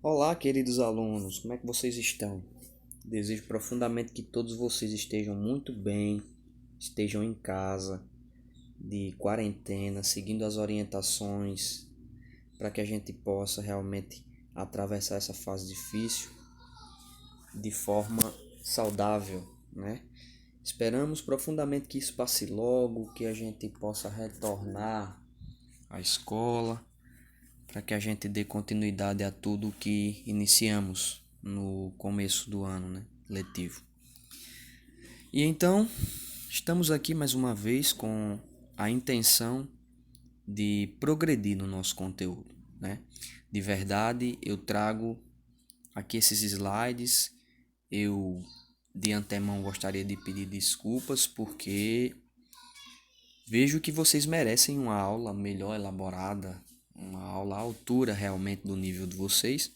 Olá, queridos alunos, como é que vocês estão? Desejo profundamente que todos vocês estejam muito bem, estejam em casa, de quarentena, seguindo as orientações, para que a gente possa realmente atravessar essa fase difícil de forma saudável, né? Esperamos profundamente que isso passe logo, que a gente possa retornar à escola, para que a gente dê continuidade a tudo que iniciamos no começo do ano, né, letivo. E então, estamos aqui mais uma vez com a intenção de progredir no nosso conteúdo, né? De verdade, eu trago aqui esses slides. Eu de antemão gostaria de pedir desculpas porque vejo que vocês merecem uma aula melhor elaborada, uma aula à altura realmente do nível de vocês.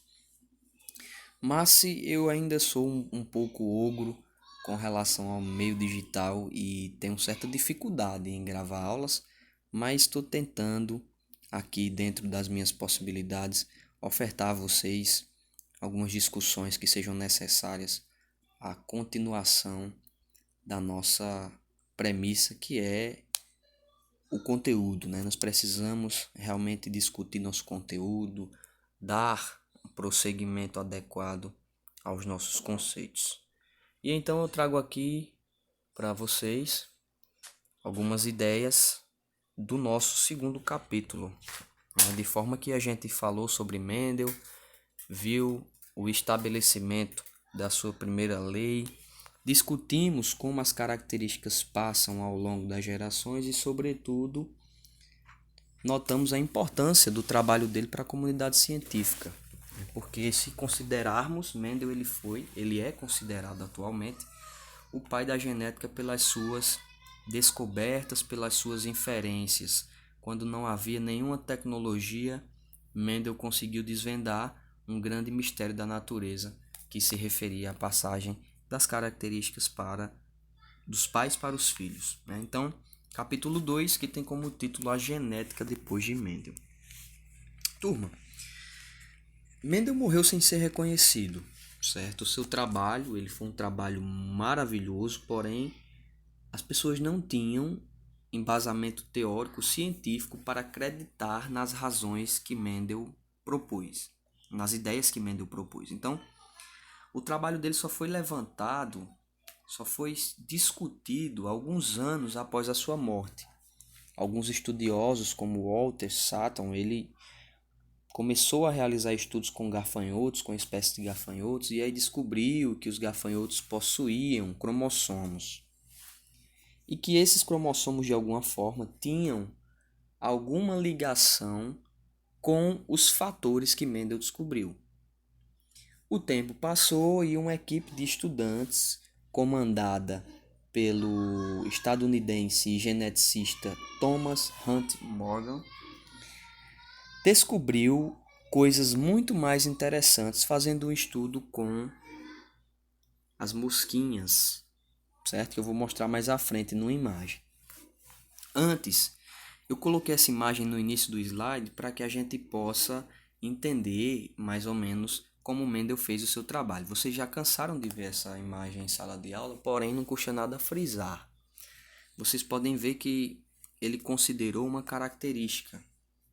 Mas se eu ainda sou um pouco ogro com relação ao meio digital e tenho certa dificuldade em gravar aulas, mas estou tentando aqui dentro das minhas possibilidades ofertar a vocês algumas discussões que sejam necessárias à continuação da nossa premissa, que é o conteúdo, né? Nós precisamos realmente discutir nosso conteúdo, dar um prosseguimento adequado aos nossos conceitos. E então eu trago aqui para vocês algumas ideias do nosso segundo capítulo, né? De forma que a gente falou sobre Mendel, viu o estabelecimento da sua primeira lei, discutimos como as características passam ao longo das gerações e, sobretudo, notamos a importância do trabalho dele para a comunidade científica. Porque se considerarmos, Mendel ele é considerado atualmente o pai da genética pelas suas descobertas, pelas suas inferências. Quando não havia nenhuma tecnologia, Mendel conseguiu desvendar um grande mistério da natureza que se referia à passagem das características dos pais para os filhos, né? Então, capítulo 2, que tem como título A Genética depois de Mendel. Turma, Mendel morreu sem ser reconhecido, certo? O seu trabalho, ele foi um trabalho maravilhoso, porém as pessoas não tinham embasamento teórico científico para acreditar nas razões que Mendel propôs, nas ideias que Mendel propôs. Então, o trabalho dele só foi levantado, só foi discutido alguns anos após a sua morte. Alguns estudiosos, como Walter Sutton, ele começou a realizar estudos com gafanhotos, com espécies de gafanhotos, e aí descobriu que os gafanhotos possuíam cromossomos. E que esses cromossomos, de alguma forma, tinham alguma ligação com os fatores que Mendel descobriu. O tempo passou e uma equipe de estudantes, comandada pelo estadunidense e geneticista Thomas Hunt Morgan, descobriu coisas muito mais interessantes fazendo um estudo com as mosquinhas, certo? Que eu vou mostrar mais à frente numa imagem. Antes, eu coloquei essa imagem no início do slide para que a gente possa entender mais ou menos como Mendel fez o seu trabalho. Vocês já cansaram de ver essa imagem em sala de aula, porém não custa nada frisar. Vocês podem ver que ele considerou uma característica,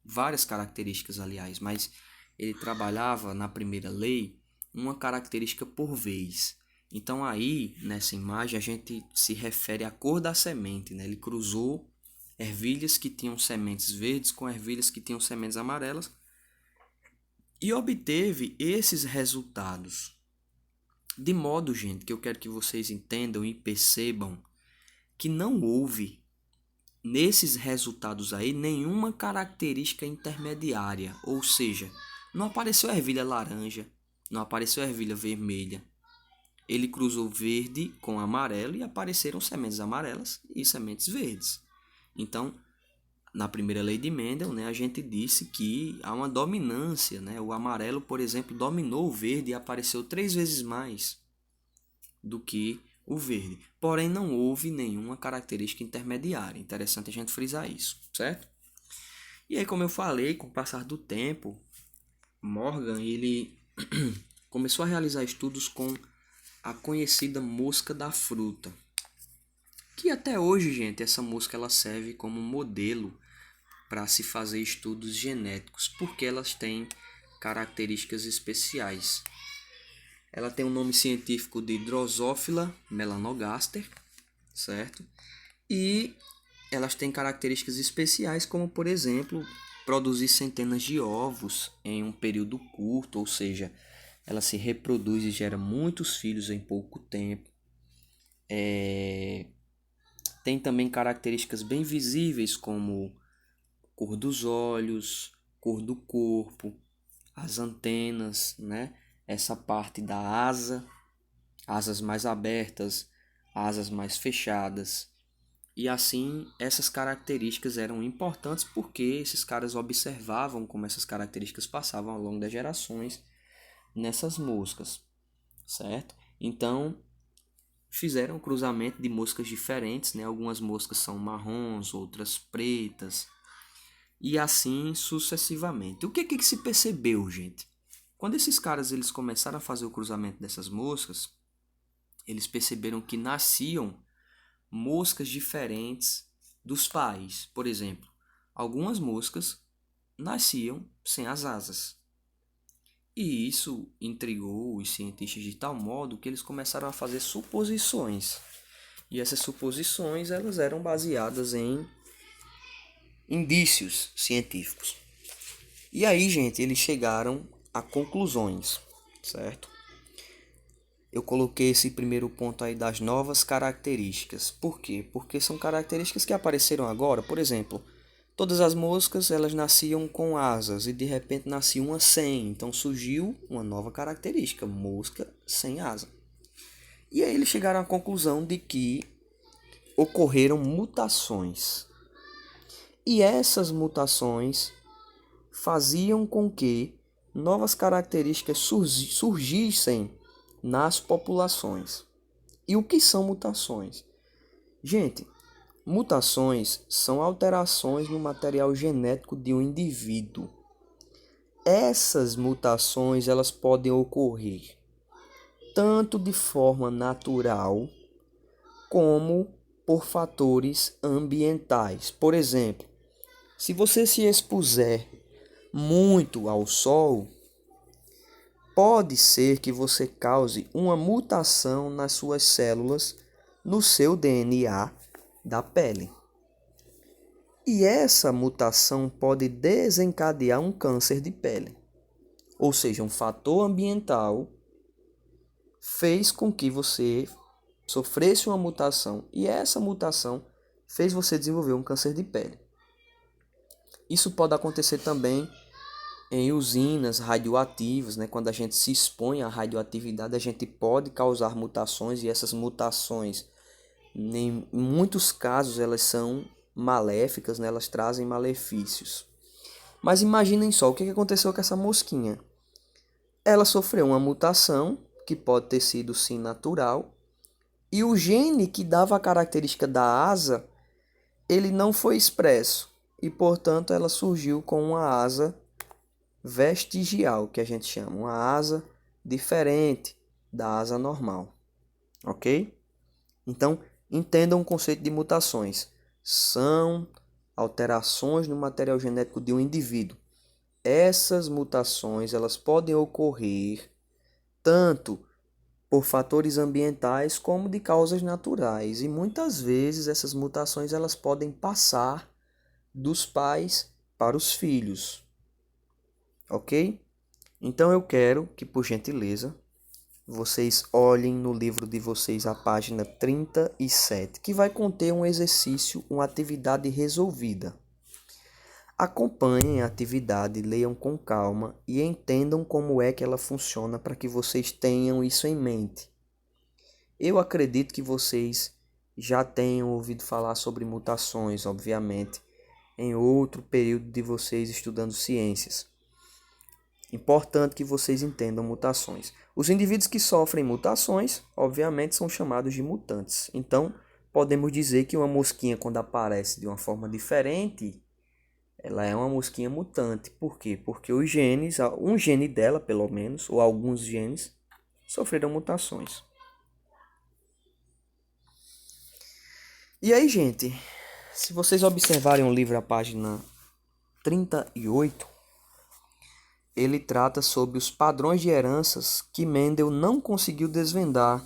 várias características, aliás, mas ele trabalhava na primeira lei uma característica por vez. Então aí, nessa imagem, a gente se refere à cor da semente, né? Ele cruzou ervilhas que tinham sementes verdes com ervilhas que tinham sementes amarelas e obteve esses resultados. De modo, gente, que eu quero que vocês entendam e percebam que não houve nesses resultados aí nenhuma característica intermediária, ou seja, não apareceu ervilha laranja, não apareceu ervilha vermelha. Ele cruzou verde com amarelo e apareceram sementes amarelas e sementes verdes. Então, na primeira lei de Mendel, né, a gente disse que há uma dominância, né? O amarelo, por exemplo, dominou o verde e apareceu 3 vezes mais do que o verde. Porém, não houve nenhuma característica intermediária. Interessante a gente frisar isso, certo? E aí, como eu falei, com o passar do tempo, Morgan ele começou a realizar estudos com a conhecida mosca da fruta, que até hoje, gente, essa mosca ela serve como modelo para se fazer estudos genéticos, porque elas têm características especiais. Ela tem o nome científico de Drosophila melanogaster, certo? E elas têm características especiais, como por exemplo, produzir centenas de ovos em um período curto, ou seja, ela se reproduz e gera muitos filhos em pouco tempo. Tem também características bem visíveis, como cor dos olhos, cor do corpo, as antenas, né? Essa parte da asa, asas mais abertas, asas mais fechadas. E assim, essas características eram importantes porque esses caras observavam como essas características passavam ao longo das gerações nessas moscas, certo? Então, fizeram um cruzamento de moscas diferentes, né? Algumas moscas são marrons, outras pretas, e assim sucessivamente. O que se percebeu, gente? Quando esses caras eles começaram a fazer o cruzamento dessas moscas, eles perceberam que nasciam moscas diferentes dos pais. Por exemplo, algumas moscas nasciam sem as asas. E isso intrigou os cientistas de tal modo que eles começaram a fazer suposições. E essas suposições elas eram baseadas em indícios científicos. E aí, gente, eles chegaram a conclusões, certo? Eu coloquei esse primeiro ponto aí das novas características. Por quê? Porque são características que apareceram agora. Por exemplo, todas as moscas elas nasciam com asas e de repente nascia uma sem. Então surgiu uma nova característica, mosca sem asa. E aí eles chegaram à conclusão de que ocorreram mutações. E essas mutações faziam com que novas características surgissem nas populações. E o que são mutações? Gente, mutações são alterações no material genético de um indivíduo. Essas mutações elas podem ocorrer tanto de forma natural como por fatores ambientais. Por exemplo, se você se expuser muito ao sol, pode ser que você cause uma mutação nas suas células, no seu DNA da pele. E essa mutação pode desencadear um câncer de pele. Ou seja, um fator ambiental fez com que você sofresse uma mutação e essa mutação fez você desenvolver um câncer de pele. Isso pode acontecer também em usinas radioativas, né? Quando a gente se expõe à radioatividade, a gente pode causar mutações e essas mutações, em muitos casos, elas são maléficas, né? Elas trazem malefícios. Mas imaginem só o que aconteceu com essa mosquinha. Ela sofreu uma mutação, que pode ter sido sim natural, e o gene que dava a característica da asa, ele não foi expresso, e portanto ela surgiu com uma asa vestigial, que a gente chama, uma asa diferente da asa normal, ok? Então, entendam o conceito de mutações. São alterações no material genético de um indivíduo. Essas mutações, elas podem ocorrer tanto por fatores ambientais como de causas naturais. E muitas vezes essas mutações elas podem passar dos pais para os filhos. Ok? Então eu quero que, por gentileza, vocês olhem no livro de vocês a página 37, que vai conter um exercício, uma atividade resolvida. Acompanhem a atividade, leiam com calma e entendam como é que ela funciona para que vocês tenham isso em mente. Eu acredito que vocês já tenham ouvido falar sobre mutações, obviamente, em outro período de vocês estudando ciências. Importante que vocês entendam mutações. Os indivíduos que sofrem mutações, obviamente, são chamados de mutantes. Então, podemos dizer que uma mosquinha, quando aparece de uma forma diferente, Ela é uma mosquinha mutante. Por quê? Porque os genes, um gene dela, pelo menos, ou alguns genes, sofreram mutações. E aí, gente, se vocês observarem o livro, a página 38, ele trata sobre os padrões de heranças que Mendel não conseguiu desvendar